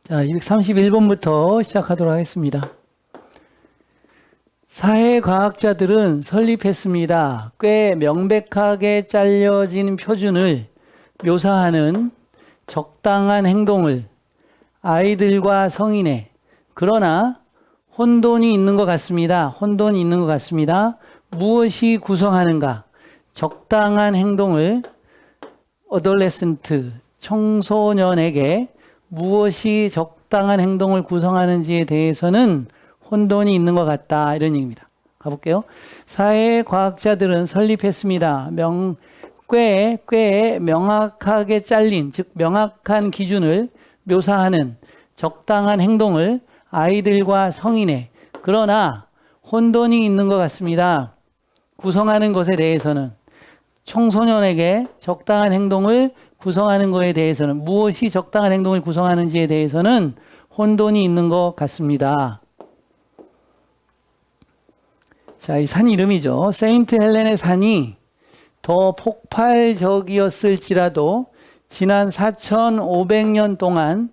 자, 231번부터 시작하도록 하겠습니다. 사회과학자들은 설립했습니다. 꽤 명백하게 잘려진 표준을 묘사하는 적당한 행동을 아이들과 성인의, 그러나 혼돈이 있는 것 같습니다. 혼돈이 있는 것 같습니다. 무엇이 구성하는가? 적당한 행동을 어덜레센트, 청소년에게 무엇이 적당한 행동을 구성하는지에 대해서는 혼돈이 있는 것 같다, 이런 얘기입니다. 가볼게요. 사회과학자들은 설립했습니다. 꽤 명확하게 잘린, 즉 명확한 기준을 묘사하는 적당한 행동을 아이들과 성인의, 그러나 혼돈이 있는 것 같습니다. 구성하는 것에 대해서는, 청소년에게 적당한 행동을 구성하는 것에 대해서는, 무엇이 적당한 행동을 구성하는지에 대해서는 혼돈이 있는 것 같습니다. 자, 이 산 이름이죠. 세인트 헬렌의 산이 더 폭발적이었을지라도 지난 4,500년 동안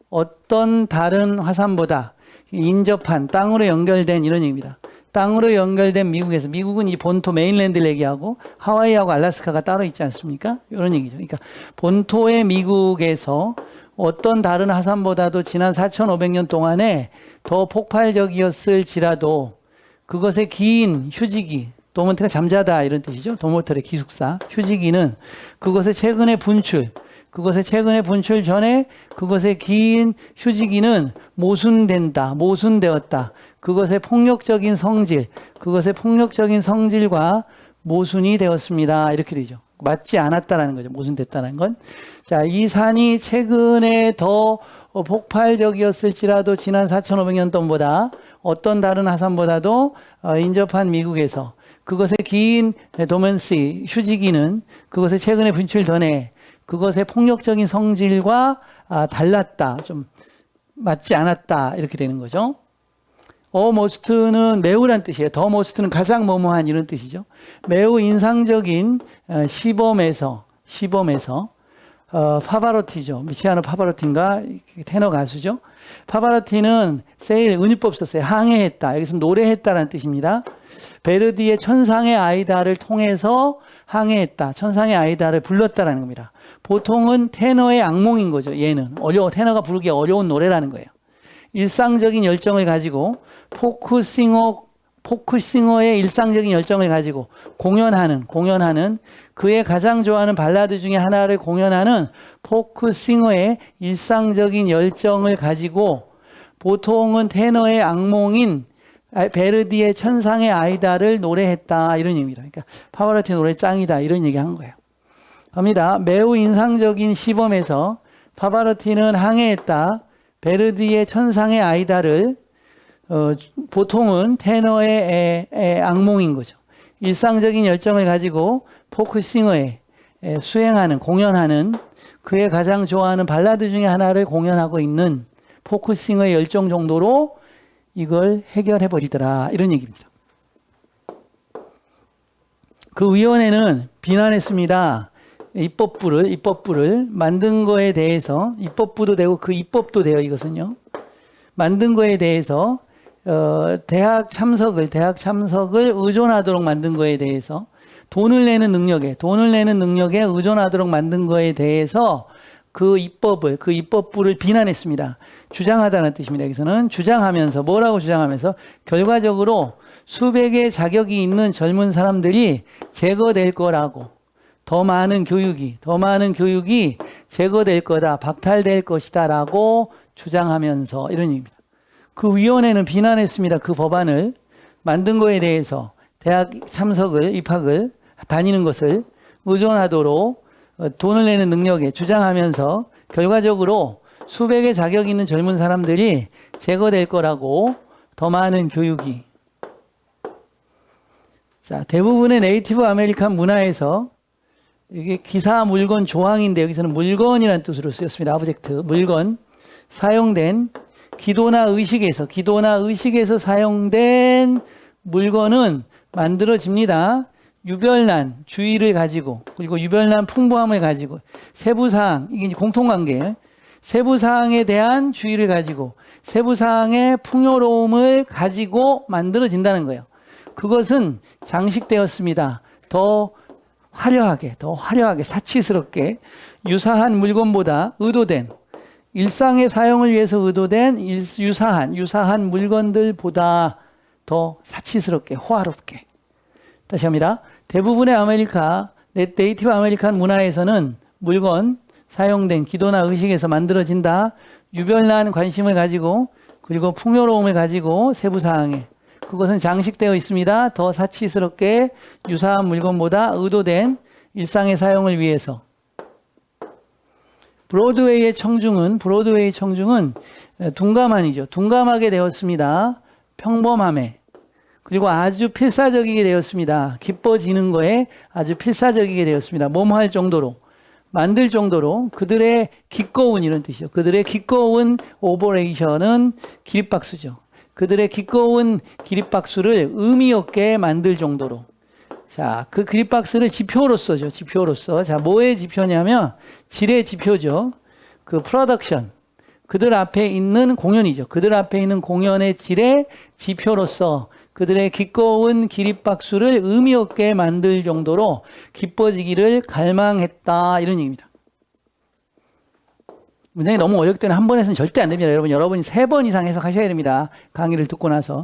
어떤 다른 화산보다 인접한, 땅으로 연결된, 이런 얘기입니다. 땅으로 연결된 미국에서, 미국은 이 본토 메인랜드를 얘기하고 하와이하고 알래스카가 따로 있지 않습니까? 이런 얘기죠. 그러니까 본토의 미국에서 어떤 다른 화산보다도 지난 4,500년 동안에 더 폭발적이었을지라도 그것의 긴 휴지기, 도모테가 잠자다, 이런 뜻이죠. 도모텔의 기숙사, 휴지기는 그것의 최근의 분출, 그것의 최근의 분출 전에 그것의 긴 휴지기는 모순된다, 모순되었다. 그것의 폭력적인 성질, 그것의 폭력적인 성질과 모순이 되었습니다. 이렇게 되죠. 맞지 않았다라는 거죠. 모순됐다는 건. 자, 이 산이 최근에 더 폭발적이었을지라도 지난 4,500년 동안보다 어떤 다른 화산보다도 인접한 미국에서 그것의 긴 도멘시, 휴지기는 그것의 최근에 분출 전에 그것의 폭력적인 성질과 달랐다, 좀 맞지 않았다, 이렇게 되는 거죠. most는 매우란 뜻이에요. 더 most는 가장 뭐뭐한, 이런 뜻이죠. 매우 인상적인 시범에서 파바로티죠. 미치아노 파바로티인가, 테너 가수죠. 파바로티는 세일, 은유법 썼어요. 항해했다. 여기서 노래했다라는 뜻입니다. 베르디의 천상의 아이다를 통해서 항해했다. 천상의 아이다를 불렀다라는 겁니다. 보통은 테너의 악몽인 거죠. 얘는 테너가 부르기 어려운 노래라는 거예요. 일상적인 열정을 가지고 포크싱어의 일상적인 열정을 가지고 공연하는 그의 가장 좋아하는 발라드 중에 하나를 공연하는 포크싱어의 일상적인 열정을 가지고 보통은 테너의 악몽인 베르디의 천상의 아이다를 노래했다, 이런 의미입니다. 그러니까 파바로티 노래 짱이다, 이런 얘기 한 거예요. 갑니다. 매우 인상적인 시범에서 파바로티는 항해했다. 베르디의 천상의 아이다를 보통은 테너의 악몽인 거죠. 일상적인 열정을 가지고 포크싱어에 수행하는, 공연하는, 그의 가장 좋아하는 발라드 중에 하나를 공연하고 있는 포크싱어의 열정 정도로 이걸 해결해 버리더라, 이런 얘기입니다. 그 위원회는 비난했습니다. 입법부를 만든 거에 대해서, 입법부도 되고 그 입법도 돼요. 이것은요, 만든 거에 대해서 대학 참석을 의존하도록 만든 거에 대해서, 돈을 내는 능력에 의존하도록 만든 거에 대해서 그 입법부를 비난했습니다. 주장하다는 뜻입니다. 여기서는 주장하면서, 뭐라고 주장하면서, 결과적으로 수백의 자격이 있는 젊은 사람들이 제거될 거라고, 더 많은 교육이 제거될 거다, 박탈될 것이다 라고 주장하면서, 이런 얘기입니다. 그 위원회는 비난했습니다. 그 법안을 만든 거에 대해서 대학 입학을 다니는 것을 의존하도록 돈을 내는 능력에 주장하면서 결과적으로 수백의 자격 있는 젊은 사람들이 제거될 거라고, 더 많은 교육이. 자, 대부분의 네이티브 아메리칸 문화에서 이게 기사, 물건, 조항인데 여기서는 물건이라는 뜻으로 쓰였습니다. 오브젝트, 물건. 사용된 기도나 의식에서 사용된 물건은 만들어집니다. 유별난, 주의를 가지고, 그리고 유별난 풍부함을 가지고, 세부사항, 이게 이제 공통관계, 세부사항에 대한 주의를 가지고 세부사항의 풍요로움을 가지고 만들어진다는 거예요. 그것은 장식되었습니다. 더 화려하게 사치스럽게 유사한 물건보다 의도된 일상의 사용을 위해서 의도된 유사한 물건들보다 더 사치스럽게 호화롭게. 다시 합니다. 대부분의 네이티브 아메리칸 문화에서는 물건, 사용된 기도나 의식에서 만들어진다. 유별난 관심을 가지고 그리고 풍요로움을 가지고 세부사항에 그것은 장식되어 있습니다. 더 사치스럽게 유사한 물건보다 의도된 일상의 사용을 위해서. 브로드웨이의 청중은 둔감한이죠. 둔감하게 되었습니다. 평범함에. 그리고 아주 필사적이게 되었습니다. 기뻐지는 거에 아주 필사적이게 되었습니다. 뭐뭐할 정도로, 만들 정도로 그들의 기꺼운 이런 뜻이죠. 그들의 기꺼운 오버레이션은 기립박수죠. 그들의 기꺼운 기립박수를 의미 없게 만들 정도로. 자, 그 기립박수를 지표로서죠. 지표로서. 자, 뭐의 지표냐면 질의 지표죠. 그 프로덕션. 그들 앞에 있는 공연이죠. 그들 앞에 있는 공연의 질의 지표로서 그들의 기꺼운 기립박수를 의미 없게 만들 정도로 기뻐지기를 갈망했다. 이런 얘기입니다. 문장이 너무 어렵을 때는 한 번에서는 절대 안 됩니다. 여러분이 3번 이상 해석하셔야 됩니다. 강의를 듣고 나서.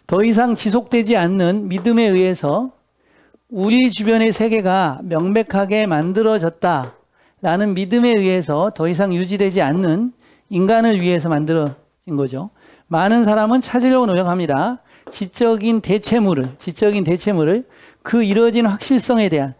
더 이상 지속되지 않는 믿음에 의해서 우리 주변의 세계가 명백하게 만들어졌다. 라는 믿음에 의해서 더 이상 유지되지 않는 인간을 위해서 만들어진 거죠. 많은 사람은 찾으려고 노력합니다. 지적인 대체물을 그 이루어진 확실성에 대한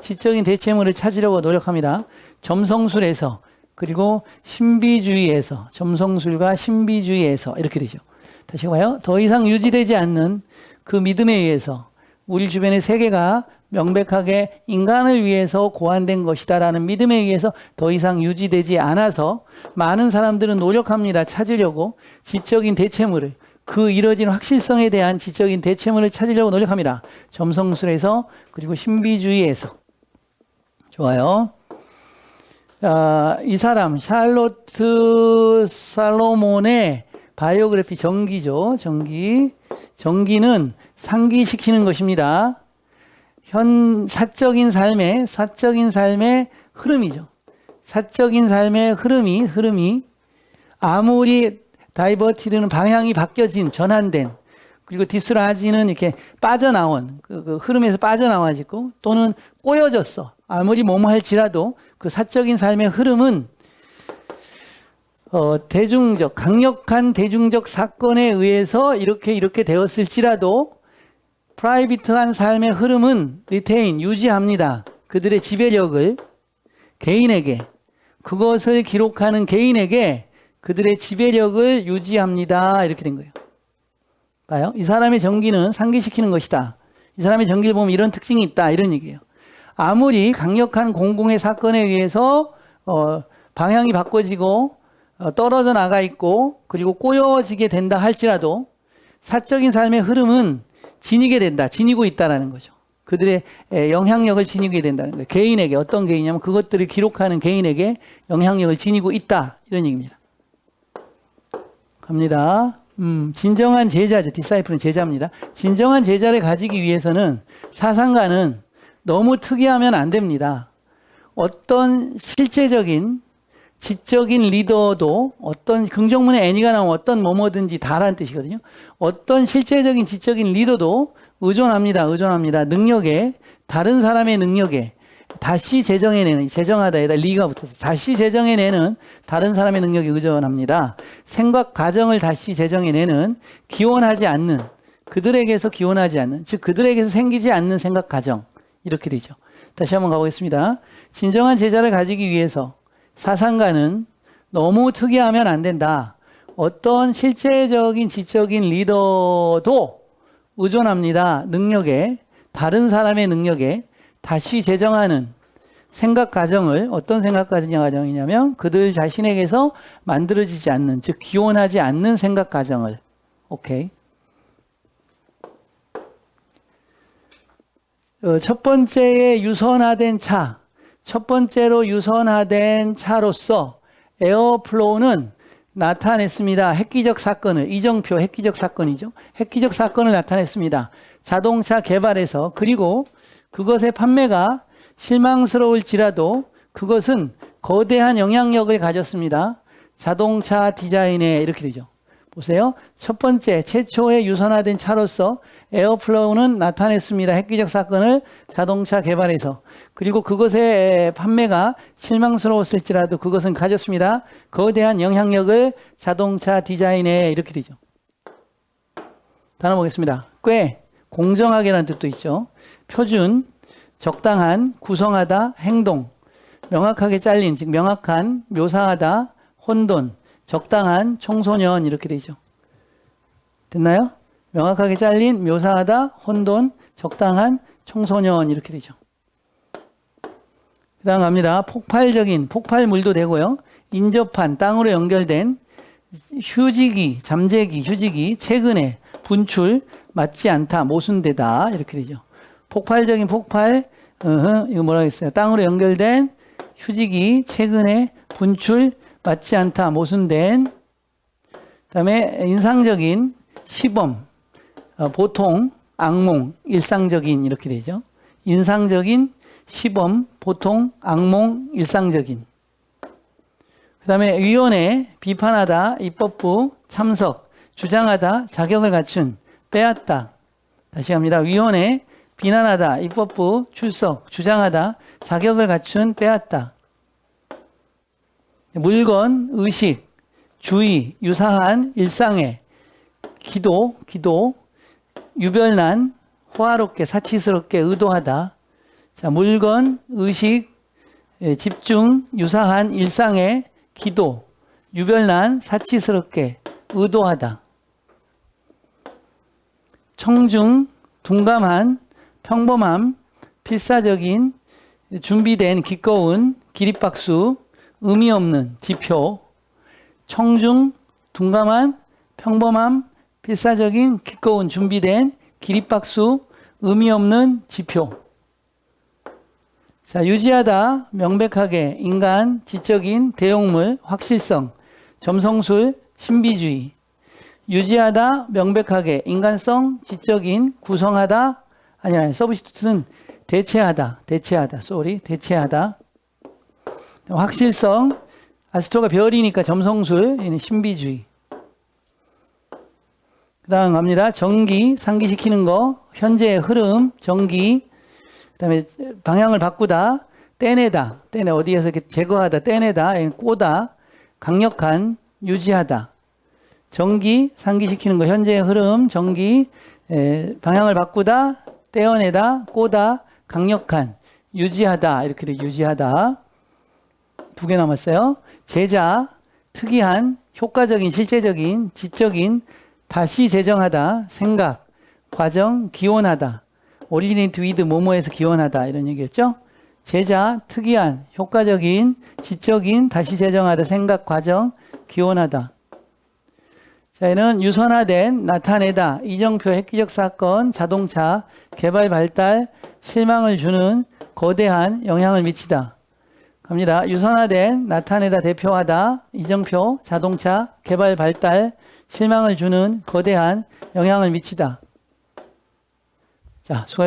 지적인 대체물을 찾으려고 노력합니다. 점성술에서 그리고 신비주의에서 점성술과 신비주의에서 이렇게 되죠. 다시 봐요. 더 이상 유지되지 않는 그 믿음에 의해서 우리 주변의 세계가 명백하게 인간을 위해서 고안된 것이다라는 믿음에 의해서 더 이상 유지되지 않아서 많은 사람들은 노력합니다. 찾으려고 지적인 대체물을 그 이뤄진 확실성에 대한 지적인 대체물을 찾으려고 노력합니다. 점성술에서 그리고 신비주의에서. 좋아요. 이 사람 샬롯트 살로몬의 바이오그래피 전기죠. 전기는 상기시키는 것입니다. 사적인 삶의 흐름이죠. 사적인 삶의 흐름이 아무리 다이버티드는 방향이 바뀌어진, 전환된, 그리고 디스라지는 이렇게 빠져나온, 그 흐름에서 빠져나와지고 또는 꼬여졌어. 아무리 뭐뭐 할지라도 그 사적인 삶의 흐름은 강력한 대중적 사건에 의해서 이렇게 되었을지라도 프라이빗한 삶의 흐름은 유지합니다. 그들의 지배력을 개인에게, 그것을 기록하는 개인에게 그들의 지배력을 유지합니다. 이렇게 된 거예요. 봐요. 이 사람의 전기는 상기시키는 것이다. 이 사람의 전기를 보면 이런 특징이 있다. 이런 얘기예요. 아무리 강력한 공공의 사건에 의해서 방향이 바꿔지고 떨어져 나가 있고 그리고 꼬여지게 된다 할지라도 사적인 삶의 흐름은 지니고 있다는 거죠. 그들의 영향력을 지니게 된다는 거예요. 개인에게, 어떤 개인이냐면 그것들을 기록하는 개인에게 영향력을 지니고 있다. 이런 얘기입니다. 갑니다. 진정한 제자죠. 디사이플은 제자입니다. 진정한 제자를 가지기 위해서는 사상가는 너무 특이하면 안 됩니다. 어떤 실제적인 지적인 리더도 어떤 긍정문에 애니가 나오면 어떤 뭐뭐든지 다라는 뜻이거든요. 어떤 실제적인 지적인 리더도 의존합니다. 능력에, 다른 사람의 능력에 다시 제정해내는, 제정하다에다 리가 붙어서 다시 제정해내는 다른 사람의 능력에 의존합니다. 생각 과정을 다시 제정해내는 기원하지 않는, 그들에게서 기원하지 않는, 즉 그들에게서 생기지 않는 생각 과정. 이렇게 되죠. 다시 한번 가보겠습니다. 진정한 제자를 가지기 위해서 사상가는 너무 특이하면 안 된다. 어떤 실제적인 지적인 리더도 의존합니다. 능력에, 다른 사람의 능력에 다시 제정하는 생각 과정을, 어떤 생각 과정이냐면 그들 자신에게서 만들어지지 않는, 즉 기원하지 않는 생각 과정을. 오케이. 첫 번째의 유선화된 차, 첫 번째로 유선화된 차로서 에어플로우는 나타냈습니다. 획기적 사건을, 이정표 획기적 사건이죠. 획기적 사건을 나타냈습니다. 자동차 개발에서. 그리고 그것의 판매가 실망스러울지라도 그것은 거대한 영향력을 가졌습니다. 자동차 디자인에 이렇게 되죠. 보세요. 첫 번째, 최초의 유선화된 차로서 에어플로우는 나타냈습니다. 획기적 사건을 자동차 개발에서. 그리고 그것의 판매가 실망스러웠을지라도 그것은 가졌습니다. 거대한 영향력을 자동차 디자인에 이렇게 되죠. 단어 보겠습니다. 꽤, 공정하게라는 뜻도 있죠. 표준, 적당한, 구성하다, 행동. 명확하게 잘린, 즉 명확한, 묘사하다, 혼돈, 적당한, 청소년 이렇게 되죠. 됐나요? 명확하게 잘린, 묘사하다, 혼돈, 적당한, 청소년 이렇게 되죠. 그 다음 갑니다. 폭발적인, 폭발물도 되고요. 인접한, 땅으로 연결된, 휴지기, 잠재기, 휴지기, 최근에, 분출, 맞지 않다, 모순되다 이렇게 되죠. 폭발적인 폭발, 이거 뭐라고 했어요? 땅으로 연결된 휴지기, 최근에, 분출, 맞지 않다, 모순된. 그 다음에 인상적인, 시범, 보통, 악몽, 일상적인 이렇게 되죠. 인상적인, 시범, 보통, 악몽, 일상적인. 그 다음에 위원회, 비판하다, 입법부, 참석, 주장하다, 자격을 갖춘, 빼앗다. 다시 갑니다. 위원회, 비난하다, 입법부, 출석, 주장하다, 자격을 갖춘, 빼앗다. 물건, 의식, 주의, 유사한, 일상의, 기도, 유별난, 호화롭게, 사치스럽게, 의도하다. 자, 물건, 의식, 집중, 유사한, 일상의, 기도, 유별난, 사치스럽게, 의도하다. 청중, 둔감한, 평범함, 필사적인, 준비된, 기꺼운, 기립박수, 의미 없는, 지표. 청중, 둔감한, 평범함, 필사적인, 기꺼운, 준비된, 기립박수, 의미 없는, 지표. 자, 유지하다, 명백하게, 인간, 지적인, 대용물, 확실성, 점성술, 신비주의. 유지하다, 명백하게, 인간성, 지적인, 구성하다, 아니, 서브스티튜트는 대체하다, 대체하다. 확실성, 아스트로가 별이니까 점성술, 얘는 신비주의. 그 다음 갑니다. 전기, 상기시키는 거, 현재의 흐름, 전기. 그 다음에 방향을 바꾸다, 떼내다, 어디에서 이렇게 제거하다, 떼내다, 꼬다, 강력한, 유지하다. 전기, 상기시키는 거, 현재의 흐름, 전기, 방향을 바꾸다, 떼어내다, 꼬다, 강력한, 유지하다. 이렇게 돼, 유지하다. 2개 남았어요. 제자, 특이한, 효과적인, 실제적인, 지적인, 다시 제정하다, 생각, 과정, 기원하다. 오리지네이트 위드 뭐뭐에서 기원하다 이런 얘기였죠. 제자, 특이한, 효과적인, 지적인, 다시 제정하다, 생각, 과정, 기원하다. 자, 얘는 유선화된, 나타내다, 이정표, 획기적 사건, 자동차, 개발 발달, 실망을 주는 거대한 영향을 미치다. 갑니다. 유선화된, 나타내다, 대표하다, 이정표, 자동차, 개발 발달, 실망을 주는 거대한 영향을 미치다. 자, 수고하셨습니다.